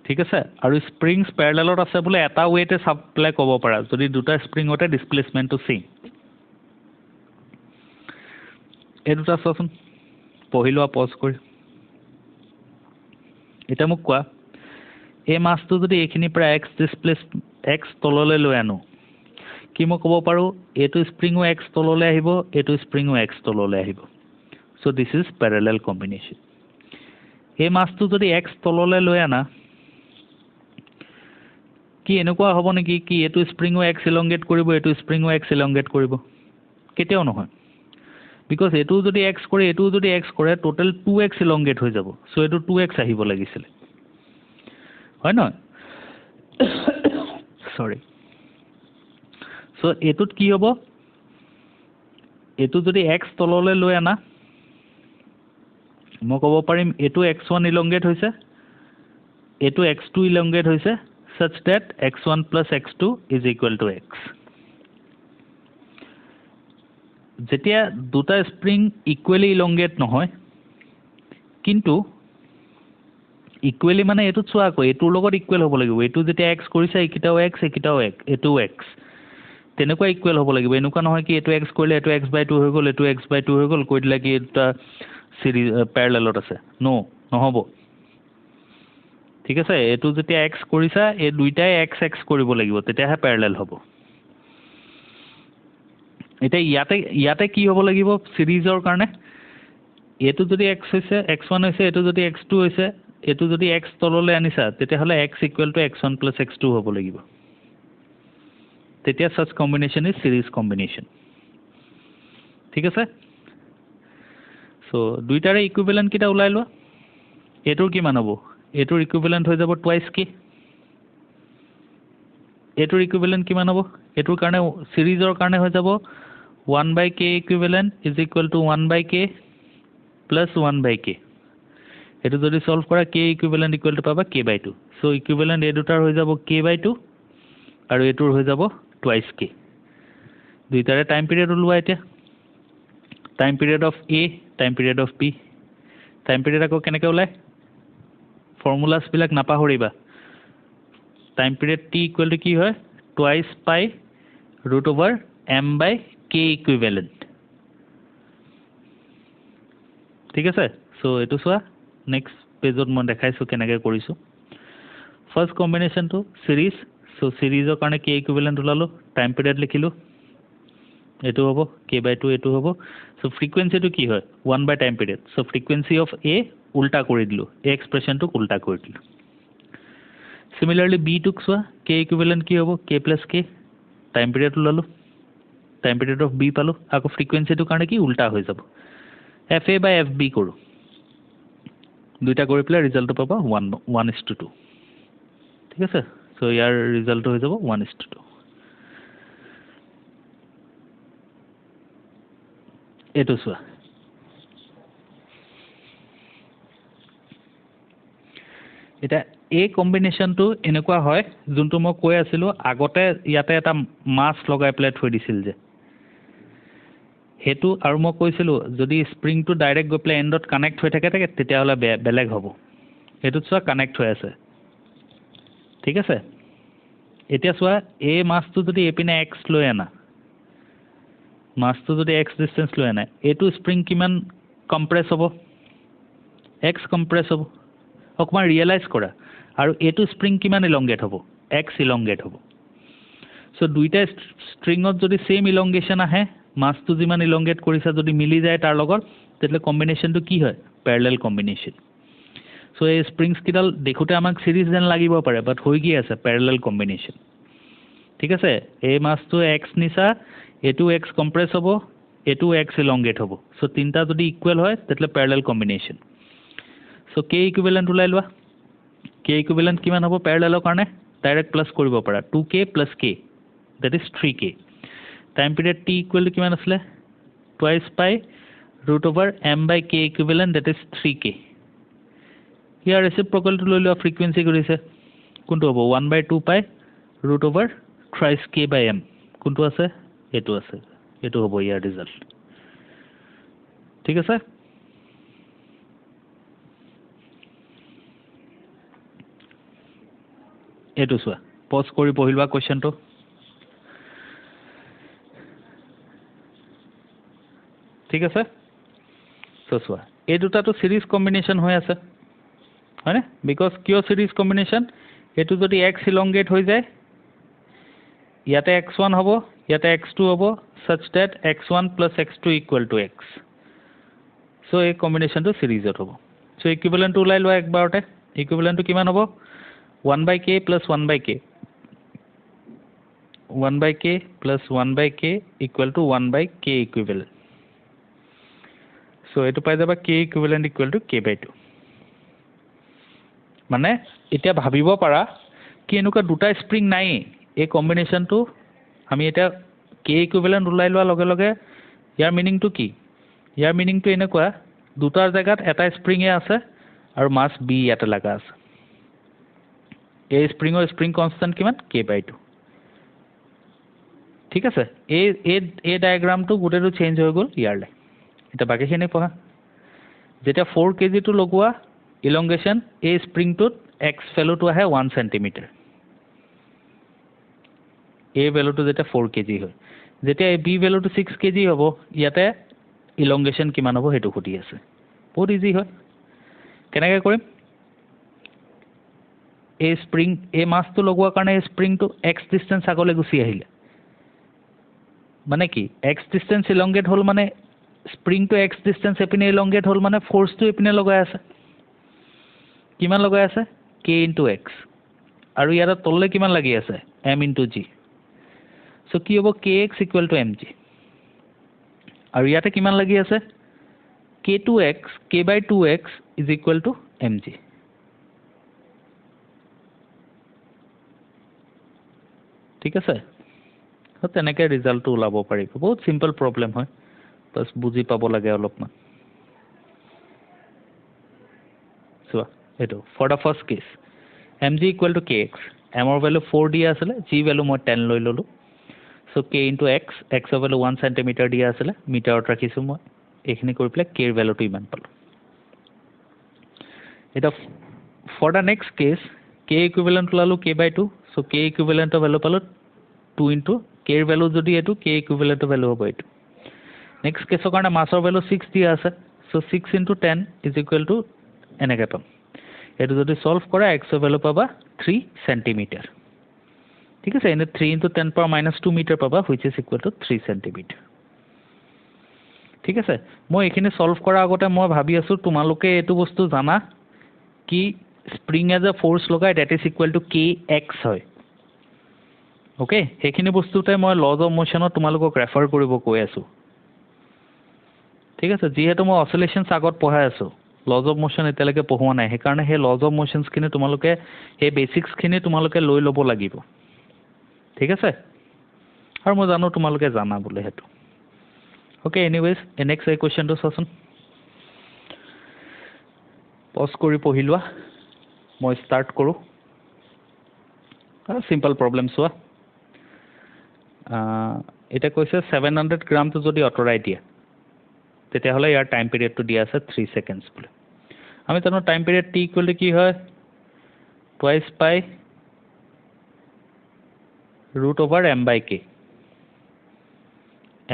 ঠিক আছে আৰু স্প্ৰিংস প্যাৰালালত আছে বলে এটা ওয়েতে সাপ্লাই ক'ব পাৰা যদি দুটা স্প্ৰিংতে ডিসপ্লেসমেন্টটো সেম এই দুটা চাচোন পঢ়িলোৱা পজ কৰি এটা মোক কোৱা এই মাসটো যদি এইখিনি পৰা x তললৈ লৈ আনো কি মই ক'ব পাৰোঁ এইটো স্প্ৰিঙো এক্স তললৈ আহিব এইটো স্প্ৰিঙো এক্স তললৈ আহিব চ' দিছ ইজ পেৰেলেল কম্বিনেশ্যন এই মাছটো যদি এক্স তললৈ লৈ আনা কি এনেকুৱা হ'ব নেকি কি এইটো স্প্ৰিঙো এক্স ইলংগেট কৰিব এইটো স্প্ৰিঙো এক্স ইলংগেট কৰিব কেতিয়াও নহয় বিকজ এইটো যদি এক্স কৰে এইটো যদি এক্স কৰে টোটেল 2x ইলংগেট হৈ যাব চ' এইটো 2x আহিব লাগিছিলে হয় নহয় সৰি চ' এইটোত কি হ'ব এইটো যদি এক্স তললৈ লৈ আনা মই ক'ব পাৰিম এইটো x1 ইলংগেট হৈছে এইটো x2 ইলংগেট হৈছে such that x1 plus x2 is equal to x যেতিয়া দুটা স্প্ৰিং ইকুৱেলি ইলংগেট নহয় কিন্তু ইকুৱেলি মানে এইটো চোৱা আকৌ এইটোৰ লগত ইকুৱেল হ'ব লাগিব এইটো যেতিয়া x কৰিছে এইকেইটাও x এইকেইটাও x এইটোও x তেনেকুৱা ইকুৱেল হ'ব লাগিব এনেকুৱা নহয় কি এইটো x কৰিলে এইটো x/2 হৈ গ'ল এইটো x/2 হৈ গ'ল কৈ দিলে কি এটা সিৰিজ পেৰেলেলত আছে নহ'ব ঠিক আছে এইটো যেতিয়া x কৰিছা এই দুইটাই x কৰিব লাগিব তেতিয়াহে পেৰেলেল হ'ব এতিয়া ইয়াতে কি হ'ব লাগিব সিৰিজৰ কাৰণে এইটো যদি x হৈছে x1 হৈছে এইটো যদি x2 হৈছে এইটো যদি x তললৈ আনিছা তেতিয়াহ'লে x = x1 + x2 হ'ব লাগিব তেতিয়া such combination is series combination ঠিক আছে সো দুইটাৰে ইকুইভ্যালেন্ট কিটা ওলাই লোৱা এটোৰ কিমান হ'ব এটোৰ ইকুইভ্যালেন্ট হৈ যাব টুৱাইস k এটোৰ ইকুইভ্যালেন্ট কিমান হ'ব এটোৰ কাৰণে সিৰিজৰ কাৰণে হৈ যাব 1/k equivalent is equal to 1/k plus 1/k এটো যদি সলভ কৰা k equivalent equal to পাবা k/2 সো ইকুইভ্যালেন্ট এই দুটাৰ হৈ যাব k/2 আৰু এটোৰ হৈ যাব টুৱাইস k দুইটাৰে টাইম পিৰিয়ড ওলোৱা এতিয়া time period of a time period of b time period আকৌ কেনেকৈ ওলাই ফৰ্মুলাছ বিলাক নাপাহৰিবা time period t equal to কি হয় টুৱাইস পাই √m/k equivalent ঠিক আছে সো এটো চোৱা নেক্সট পেজত মই দেখাইছো কেনেকৈ কৰিছো ফাৰ্স্ট কম্বিনেশনটো সিৰিজ সো সিৰিজৰ কাৰণে k equivalent ওলালো টাইম পিৰিয়ড লিখিলো এটো হ'ব k/2 এটো হ'ব সো ফ্ৰিকোয়েন্সিটো কি হয় 1 by time period so frequency of a উল্টা কৰি দিলো a এক্সপ্ৰেছনটো উল্টা কৰি দিলো সিমিলাৰলি b টুক চোৱা k equivalent কি হ'ব k + k টাইম পিৰিয়ড ওলালো টাইম পিৰিয়ড অফ b পালো আকৌ ফ্ৰিকোয়েন্সিটো কাৰণে কি উল্টা হৈ যাব fa বাই fb কৰো দুইটা কৰি পেলাই ৰিজাল্টটো পাবা 1:2 ঠিক আছে সো ইয়াৰ ৰিজাল্টটো হৈ যাব 1:2 এটো চোৱা এটা এই কম্বিনেশনটো এনেকুৱা হয় যোনটো মই কৈ আছিলো আগতে ইয়াতে এটা মাছ লগাই প্লে থৈ দিছিল যে হেতু আৰু মই কৈছিলো যদি স্প্ৰিংটো ডাইৰেক্ট গৈ প্লে এন্ডত কানেক্ট হৈ থাকে তেতিয়াহলে বেলেগ হ'ব হেতু চোৱা কানেক্ট হৈ আছে ঠিক আছে এতিয়া চোৱা এই মাছটো যদি এপিনে x লৈ আনা মাছটো যদি x ডিসটেন্স লৈ আনা এটো স্প্ৰিং কিমান কম্প্ৰেছ হ'ব x কম্প্ৰেছ হ'ব অকমান ৰিয়েলাইজ কৰা আৰু এটো স্প্ৰিং কিমান ইলংগেট হ'ব x ইলংগেট হ'ব সো দুইটা স্ট্ৰিংত যদি সেম ইলংগেশন আহে মাছটো যিমান ইলংগেট কৰিছা যদি মিলি যায় তাৰ লগত তেতিয়ালে কম্বিনেশনটো কি হয় প্যাৰেলাল কম্বিনেশন সো এই স্প্ৰিংস কিডাল দেখোতে আমাক সিৰিজ যেন লাগিব পাৰে বাট হৈ কি আছে প্যাৰেলাল কম্বিনেশন ঠিক আছে এই মাছটো x নিছা এটো x কম্প্ৰেছ হ'ব এটো x ইলংগেট হ'ব সো তিনটা যদি ইকুৱেল হয় তেতিয়ালে Pyarelal combination so k equivalent ওলাই লোৱা k ইকুইভ্যালেন্ট কিমান হ'ব প্যাৰেলালৰ কাৰণে ডাইৰেক্ট প্লাস কৰিব পাৰা 2k + k that is 3k time period t equal to কিমান আছিল টুৱাইস পাই √m/k equivalent that is 3k ইয়াৰ ৰেচিপ্ৰকেলটো লৈ লোৱা ফ্ৰিকোয়েন্সি কৰিছে কোনটো হ'ব 1/2 পাই √3k/m কোনটো আছে এটো আছে এটো হ'ব ইয়াৰ ৰিজাল্ট ঠিক আছে এটো চোৱা পজ কৰি পঢ়িবা কোৱেশ্চনটো ঠিক আছে সো চোৱা এই দুটাটো সিরিজ কম্বিনেশন হৈ আছে হয়নে বিকজ কিয় সিরিজ কম্বিনেশন এটো যদি x ইলংগেট হৈ যায় ইয়াতে x1 হ'ব ইয়াতে x2 হ'ব such that x1 plus x2 equal to x. So এই কম্বিনেশ্যনটো সিৰিজত হ'ব. So ইকুইভ্যালেন্টটো ওলাই লোৱা একবাৰতে. ইকুইভ্যালেন্টটো কিমান হ'ব 1/k plus 1/k 1/k plus 1/k equal to 1/k equivalent. So এইটো পাই যাবা k equivalent equal to k/2. মানে এতিয়া ভাবিব পাৰা কি এনেকুৱা দুটা স্প্ৰিং নাই এই কম্বিনেশ্যনটো আমি এটা k equivalent ওলাই লোৱা লগে লগে ইয়াৰ মিনিংটো কি ইয়াৰ মিনিংটো এনেকুৱা দুটাৰ জায়গাত এটা স্প্ৰিংয়ে আছে আৰু মাস b ইয়াতে লাগা আছে এই স্প্ৰিংৰ স্প্ৰিং কনস্ট্যান্ট কিমান k/2 ঠিক আছে এই ডায়াগ্ৰামটো গোটেইটো চেঞ্জ হৈ গ'ল ইয়াৰলে এটা বাকিখিনি পঢ়া যেতিয়া 4 kg টো লগোৱা ইলংগেশন এই স্প্ৰিংটোত x ভ্যালুটো আহে 1 cm a ভ্যালুটো যেতিয়া 4 kg হয় যেতিয়া b ভ্যালুটো 6 kg হ'ব ইয়াতে ইলংগেশন কিমান হ'ব হেতু খুদি আছে বহুত ইজি হয় কেনেকৈ কৰিম এই স্প্ৰিং এই মাসটো লগোৱাৰ কাৰণে স্প্ৰিংটো x ডিসটেন্স আগলৈ গুছি আহিলে মানে কি x ডিসটেন্স ইলংগেট হল মানে স্প্ৰিংটো x ডিসটেন্স এপিনে ইলংগেট হল মানে ফোৰ্সটো এপিনে লগাই আছে কিমান লগাই আছে k * x আৰু ইয়াৰ তললে কিমান লাগি আছে m * g সো কি হ'ব kx = mg আৰু ইয়াতে কিমান লাগি আছে k2x k/2x = mg ঠিক আছে তো তেনেকে ৰিজাল্টটো ওলাব পাৰিব বহুত সিম্পল প্ৰবলেম হয় বাস বুজি পাব লাগে অলপমান সো এটো for the first case mg = kx m ৰ ভ্যালু 4 দিয়া আছিল g ভ্যালু মই 10 লৈ ললো সো k * x x ৰ ভ্যালু 1 cm দিয়া আছিল মিটাৰত ৰাখিছো মই এইখিনি কৰি প্লে k ৰ ভ্যালুটো ইমান পালো এটা for the next case k equivalent লালো k/2 সো k ইকুইভ্যালেন্টৰ ভ্যালু পালো 2 * k ৰ ভ্যালু যদি এটো k ইকুইভ্যালেন্টৰ ভ্যালু হ'ব এটো নেক্সট কেসৰ কাৰণে মাসৰ ভ্যালু 6 দিয়া আছে সো 6 * 10 = এনেকৈ পাম এটো যদি সলভ কৰা x ৰ ভ্যালু পাবা 3 cm ঠিক আছে এনে 3 * 10⁻² মিটাৰ পাবা which is equal to 3 cm ঠিক আছে মই এখিনি সলভ কৰাৰ আগতে মই ভাবি আছো তোমালোকে এটো বস্তু জানা কি স্প্ৰিং এজ এ ফোর্স লগাই that is equal to kx হয় ওকে সেইখিনি বস্তুতে মই লজ অফ মোশনত তোমালোকক ৰেফাৰ কৰিব কৈ আছো ঠিক আছে যেহেতু মই অসিলেশনস আগত পঢ়াই আছো লজ অফ মোশন এতিয়ালৈকে পঢ়োৱা নাই সেইকাৰণে সেই লজ অফ মোশনস খিনি তোমালোকে সেই বেসিক্স খিনি তোমালোকে লৈ ল'ব লাগিব ঠিক আছে আৰু মই জানো তোমালোকে জানা বলে হেতু ওকে এনিৱেজ নেক্সট কোৱেশ্চনটো চাচোন পজ কৰি পঢ়িলোৱা মই স্টাৰ্ট কৰো সিম্পল প্ৰবলেম চোৱা এটা কৈছে 700 গ্ৰামটো যদি অটৰাই দিয়ে তেতিয়াহলে ইয়াৰ টাইম পিৰিয়ডটো দিয়া আছে 3 সেকেন্ডস বলে আমি জানো time period t equal to কি হয় টুৱাইস পাই √m/k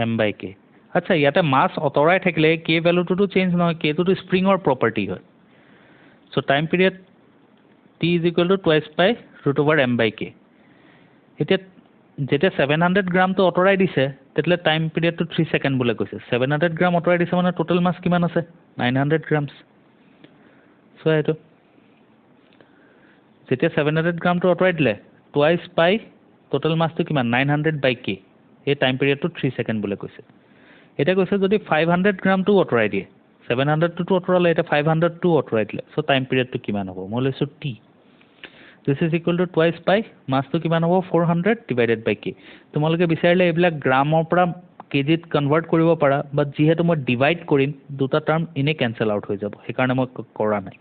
m/k আচ্ছা ইয়াতে মাস অটৰাই থাকিলে k ভ্যালুটো চেঞ্জ নহয় k টো স্প্ৰিংৰ প্ৰপাৰ্টি হয় so time period t = twice পাই √m/k এতিয়া যেতিয়া 700 গ্ৰামটো অটৰাই দিছে তেতলে টাইম পিৰিয়ডটো 3 সেকেন্ড বলে কৈছে 700 গ্ৰাম অটৰাই দিছে মানে টোটাল মাস কিমান আছে 900 গ্ৰামস সো এটো যেতিয়া 700 গ্ৰামটো অটৰাই দিলে টুৱাইস পাই টোটাল মাসটো কিমান 900/k এই টাইম পিৰিয়ডটো 3 সেকেন্ড বলে কৈছে এটা কৈছে যদি 500 গ্ৰামটো অটৰাই দিয়ে 700 টো অটৰালে এটা 500 টো অটৰাই দিলে সো টাইম পিৰিয়ডটো কিমান হ'ব মই লৈছো t this is equal to twice pi মাসটো কিমান হ'ব 400/k তোমালোকে বিচাৰিলে এইবিলাক গ্ৰামৰ পৰা কেজিত কনভাৰ্ট কৰিব পাৰা বাট যেহেতু মই ডিভাইড কৰিম দুটা টাৰ্ম ইনে কেনসেল আউট হৈ যাব সেইকাৰণে মই কৰা নাই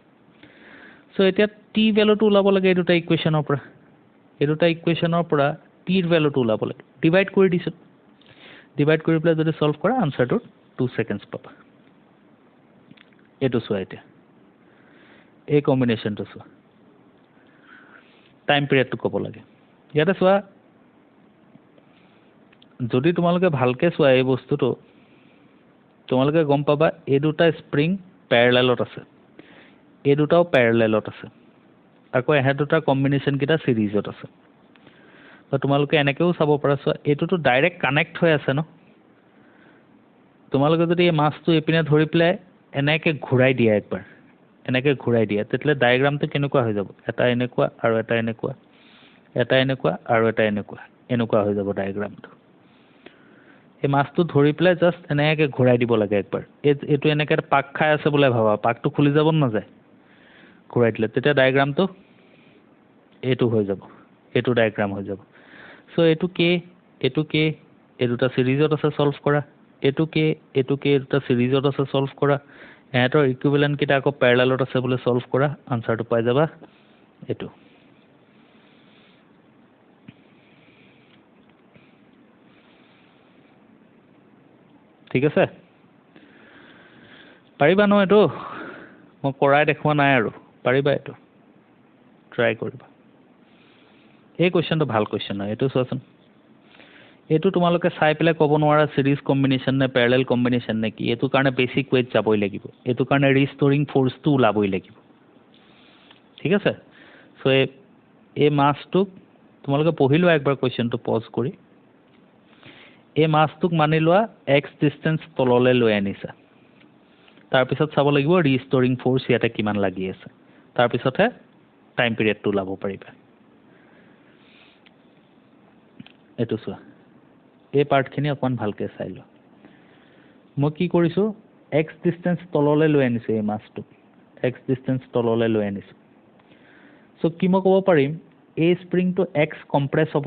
সো এতিয়া t ভ্যালুটো ওলাব লাগে এই দুটা ইকুৱেচনৰ পৰা t ৰ ভ্যালুটো ওলাব লাগে ডিভাইড কৰি দিছো ডিভাইড কৰি প্লাই যদি সলভ কৰা আনসাৰটো 2 সেকেন্ডস পাবা এটো চোৱা এতিয়া এই কম্বিনেশনটো চোৱা টাইম পিৰিয়ডটো ক'ব লাগে ইয়াতে চোৱা যদি তোমালোকে ভালকে চোৱা এই বস্তুটো তোমালোকে গম পাবা এই দুটা স্প্ৰিং প্যাৰালেলত আছে এই দুটাও প্যাৰালেলত আছে আকৌ এহে দুটা কম্বিনেশন কিটা সিৰিজত আছে বা তোমালোকে এনেকৈও চাব পাৰা চোৱা এইটোতো ডাইৰেক্ট কানেক্ট হৈ আছে ন তোমালোকে যদি এই মাছটো এইপিনে ধৰি পেলাই এনেকৈ ঘূৰাই দিয়া একবাৰ এনেকৈ ঘূৰাই দিয়া তেতিয়াহ'লে ডায়েগ্ৰামটো কেনেকুৱা হৈ যাব এটা এনেকুৱা আৰু এটা এনেকুৱা এটা এনেকুৱা আৰু এটা এনেকুৱা এনেকুৱা হৈ যাব ডায়েগ্ৰামটো এই মাছটো ধৰি পেলাই জাষ্ট এনেকৈ ঘূৰাই দিব লাগে একবাৰ এইটো এনেকৈ পাক খাই আছে বোলে ভাবা পাকটো খুলি যাব নাযায় ঘূৰাই দিলে তেতিয়া ডায়েগ্ৰামটো এইটো হৈ যাব এইটো ডায়েগ্ৰাম হৈ যাব চ' এইটো কে এই দুটা ছিৰিজত আছে ছল্ভ কৰা এইটো কে এই দুটা ছিৰিজত আছে ছল্ভ কৰা এহঁতৰ ইকুইভেলেণ্টকেইটা আকৌ পেৰেলেলত আছে বোলে ছল্ভ কৰা আনচাৰটো পাই যাবা এইটো ঠিক আছে পাৰিবা ন এইটো মই কৰাই দেখুওৱা নাই আৰু পাৰিবা এইটো ট্ৰাই কৰিবা এই কুৱেশ্যনটো ভাল কুৱেশ্যন হয় এইটো চোৱাচোন এইটো তোমালোকে চাই পেলাই ক'ব নোৱাৰা ছিৰিজ কম্বিনেশ্যন নে পেৰেলেল কম্বিনেশ্যন নে কি এইটো কাৰণে বেছিক ৱেইট যাবই লাগিব এইটো কাৰণে ৰিষ্ট'ৰিং ফ'ৰ্চটো ওলাবই লাগিব ঠিক আছে চ' এই মাছটোক তোমালোকে পঢ়ি লোৱা একবাৰ কুৱেশ্যনটো পজ কৰি এই মাছটোক মানি লোৱা এক্স ডিষ্টেঞ্চ তললৈ লৈ আনিছা তাৰপিছত চাব লাগিব ৰিষ্ট'ৰিং ফ'ৰ্চ ইয়াতে কিমান লাগি আছে তাৰপিছতহে টাইম পিৰিয়ডটো ওলাব পাৰিবা এইটো চোৱা এই পাৰ্টখিনি অকণমান ভালকৈ চাই লোৱা মই কি কৰিছোঁ এক্স ডিষ্টেঞ্চ তললৈ লৈ আনিছোঁ এই মাছটোক এক্স ডিষ্টেঞ্চ তললৈ লৈ আনিছোঁ চ' কি মই ক'ব পাৰিম এই স্প্ৰিংটো এক্স কম্প্ৰেছ হ'ব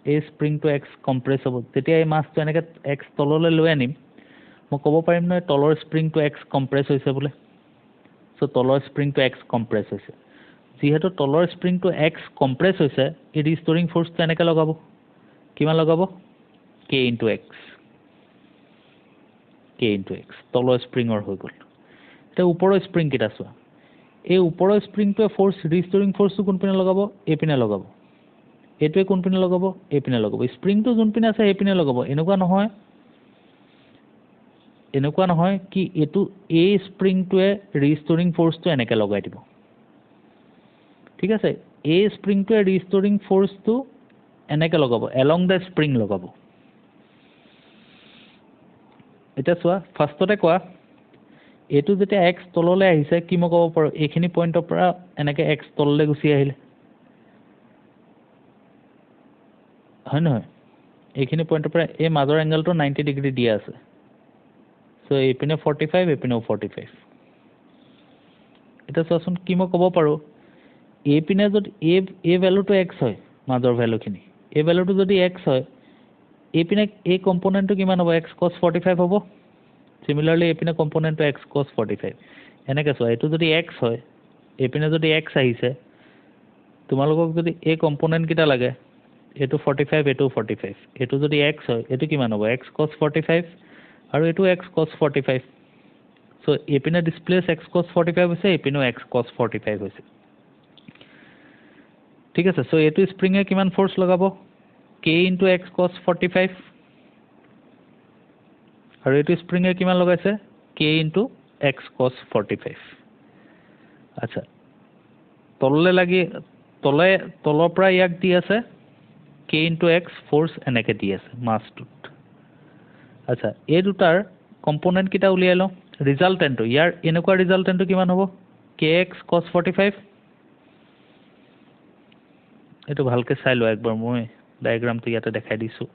এই স্প্ৰিংটো এক্স কম্প্ৰেছ হ'ব তেতিয়া এই মাছটো এনেকৈ এক্স তললৈ লৈ আনিম মই ক'ব পাৰিম নহয় তলৰ স্প্ৰিংটো এক্স কম্প্ৰেছ হৈছে বোলে চ' তলৰ স্প্ৰিংটো এক্স কম্প্ৰেছ হৈছে যিহেতু তলৰ স্প্ৰিংটো এক্স কম্প্ৰেছ হৈছে এই ৰিষ্ট'ৰিং ফ'ৰ্চটো এনেকৈ লগাব কিমান লগাব কে ইনটু এক্স তলৰ স্প্ৰিঙৰ হৈ গ'ল এতিয়া ওপৰৰ স্প্ৰিংকেইটা চোৱা এই ওপৰৰ স্প্ৰিংটোৱে ফ'ৰ্চ ৰিষ্ট'ৰিং ফ'ৰ্চটো কোনপিনে লগাব এইপিনে লগাব এইটোৱে কোনপিনে লগাব এইপিনে লগাব স্প্ৰিংটো যোনপিনে আছে সেইপিনে লগাব এনেকুৱা নহয় কি এইটো এই স্প্ৰিংটোৱে ৰিষ্ট'ৰিং ফ'ৰ্চটো এনেকৈ লগাই দিব ঠিক আছে এই স্প্ৰিংটোৱে ৰিষ্ট'ৰিং ফ'ৰ্চটো এনেকৈ লগাব এলং দ্য স্প্ৰিং লগাব এতিয়া চোৱা ফাৰ্ষ্টতে কোৱা এইটো যেতিয়া এক্স তললৈ আহিছে কি মই ক'ব পাৰোঁ এইখিনি পইণ্টৰ পৰা এনেকৈ এক্স তললৈ গুচি আহিলে হয় নহয় এইখিনি পইণ্টৰ পৰা এই মাজৰ এংগলটো 90 ডিগ্ৰী দিয়া আছে চ' এইপিনে 45 এইপিনেও 45 এতিয়া চোৱাচোন কি মই ক'ব পাৰোঁ এইপিনে যদি এই ভেলুটো এক্স হয় মাজৰ ভেলুখিনি এই ভেলুটো যদি এক্স হয় এইপিনে এই কম্পনেণ্টটো কিমান হ'ব এক্স কছ 45 হ'ব চিমিলাৰলি এইপিনে কম্পনেণ্টটো এক্স কছ 45 এনেকৈ চোৱা এইটো যদি এক্স হয় এইপিনে যদি এক্স আহিছে তোমালোকক যদি এই কম্পনেণ্টকেইটা লাগে এইটো 45 এইটো 45 এইটো যদি এক্স হয় এইটো কিমান হ'ব এক্স কছ 45 আৰু এইটো এক্স কছ 45 চ' এইপিনে ডিছপ্লেচ এক্স কছ 45 হৈছে এইপিনেও এক্স কছ 45 হৈছে ঠিক আছে চ' এইটো স্প্ৰিঙে কিমান ফ'ৰ্চ লগাব কে ইনটু এক্স কছ 45 আৰু এইটো স্প্ৰিঙে কিমান লগাইছে কে ইনটু এক্স কছ 45 আচ্ছা তললৈ লাগি তলৰ পৰা ইয়াক দি আছে কে ইনটু এক্স ফ'ৰ্চ এনেকৈ দি আছে মাছটোত আচ্ছা এই দুটাৰ কম্পনেণ্টকেইটা উলিয়াই লওঁ ৰিজাল্টেণ্টটো ইয়াৰ এনেকুৱা ৰিজাল্টেণ্টটো কিমান হ'ব কে এক্স কছ 45 এইটো ভালকৈ চাই লোৱা একবাৰ মই ডায়েগ্ৰামটো ইয়াতে দেখাই দিছোঁ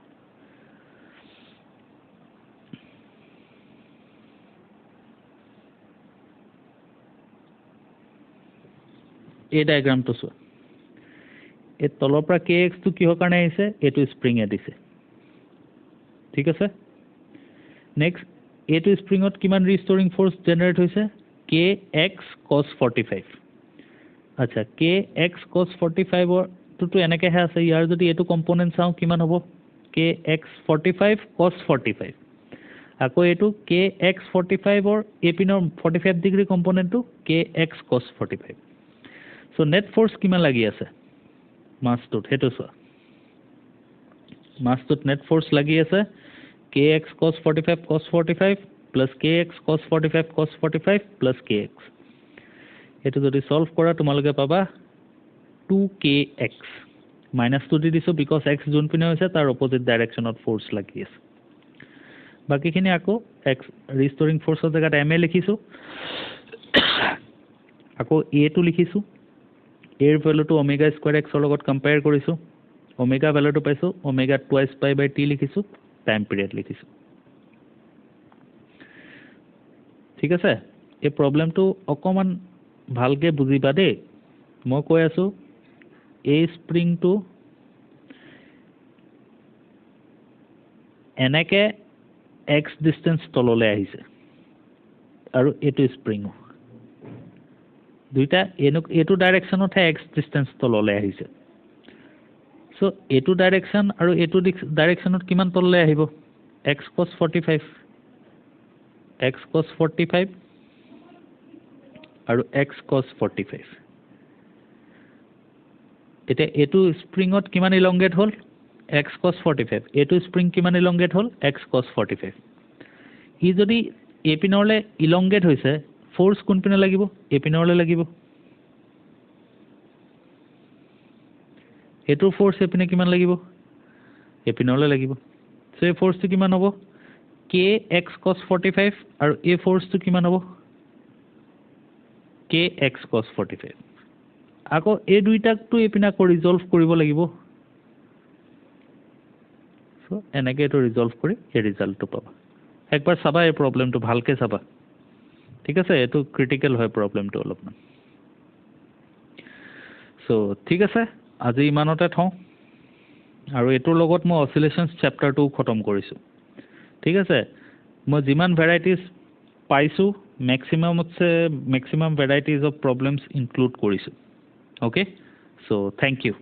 এই ডায়েগ্ৰামটো চোৱা এই তলৰ পৰা কে এক্সটো কিহৰ কাৰণে আহিছে এইটো স্প্ৰিঙে দিছে ঠিক আছে নেক্সট এইটো স্প্ৰিঙত কিমান ৰিষ্ট'ৰিং ফ'ৰ্চ জেনেৰেট হৈছে কে এক্স কছ 45 আচ্ছা কে এক্স কছ 45ৰটোতো এনেকৈহে আছে ইয়াৰ যদি এইটো কম্পনেণ্ট চাওঁ কিমান হ'ব কে এক্স 45 কছ 45 আকৌ এইটো কে এক্স 45ৰ এইপিনৰ 45 ডিগ্ৰী কম্পনেণ্টটো কে এক্স কছ 45 চ' নেট ফ'ৰ্চ কিমান লাগি আছে মাছটোত সেইটো চোৱা মাছটোত নেট ফ'ৰ্চ লাগি আছে কে এক্স কছ 45 কছ 45 প্লাছ কে এক্স কছ 45 কছ 45 প্লাছ কে এক্স এইটো যদি ছল্ভ কৰা তোমালোকে পাবা 2 কে এক্স মাইনাছটো দি দিছোঁ বিকজ এক্স যোনপিনে হৈছে তাৰ অপজিট ডাইৰেকশ্যনত ফ'ৰ্চ লাগি আছে বাকীখিনি আকৌ এক্স ৰিষ্টৰিং ফ'ৰ্চৰ জেগাত এম এ লিখিছোঁ আকৌ এটো লিখিছোঁ এৰ ভেলুটো ওমেগা স্কুৱাৰ এক্সৰ লগত কম্পেয়াৰ কৰিছোঁ ওমেগা ভেলুটো পাইছোঁ omega twice pi by t লিখিছোঁ টাইম পিৰিয়ড লিখিছোঁ ঠিক আছে এই প্ৰব্লেমটো অকণমান ভালকৈ বুজিবা দেই মই কৈ আছোঁ এই স্প্ৰিংটো এনেকৈ এক্স ডিষ্টেঞ্চ তললৈ আহিছে আৰু এইটো স্প্ৰিঙো দুইটা এইটো ডাইৰেকশ্যনতহে এক্স ডিষ্টেঞ্চ তললৈ আহিছে চ' এইটো ডাইৰেকশ্যন আৰু এইটো ডাইৰেকশ্যনত কিমান তললৈ আহিব এক্স কছ 45 এক্স কছ 45 আৰু এক্স কছ 45 এতিয়া এইটো স্প্ৰিঙত কিমান ইলংগেট হ'ল এক্স কছ 45 এইটো স্প্ৰিং কিমান ইলংগেট হ'ল এক্স কছ 45 ই যদি এইপিনৰলৈ ইলংগেট হৈছে ফ'ৰ্চ কোনপিনে লাগিব এইপিনৰলৈ লাগিব এইটোৰ ফ'ৰ্চ এইপিনে কিমান লাগিব এইপিনৰলৈ লাগিব চ' এই ফ'ৰ্চটো কিমান হ'ব কে এক্স কছ 45 আৰু এই ফ'ৰ্চটো কিমান হ'ব কে এক্স কছ 45 আকৌ এই দুইটাকটো এইপিনে আকৌ ৰিজল্ভ কৰিব লাগিব চ' এনেকৈ এইটো ৰিজল্ভ কৰি এই ৰিজাল্টটো পাবা একবাৰ চাবা এই প্ৰব্লেমটো ভালকৈ চাবা ঠিক আছে এইটো ক্ৰিটিকেল হয় প্ৰব্লেমটো অলপমান চ' ঠিক আছে আজি ইমানতে থওঁ আৰু এইটোৰ লগত মই অচিলেশ্যনছ চেপ্টাৰটোও খতম কৰিছোঁ ঠিক আছে মই যিমান ভেৰাইটিজ পাইছোঁ maximum varieties of problems include কৰিছোঁ অ'কে চ' থেংক ইউ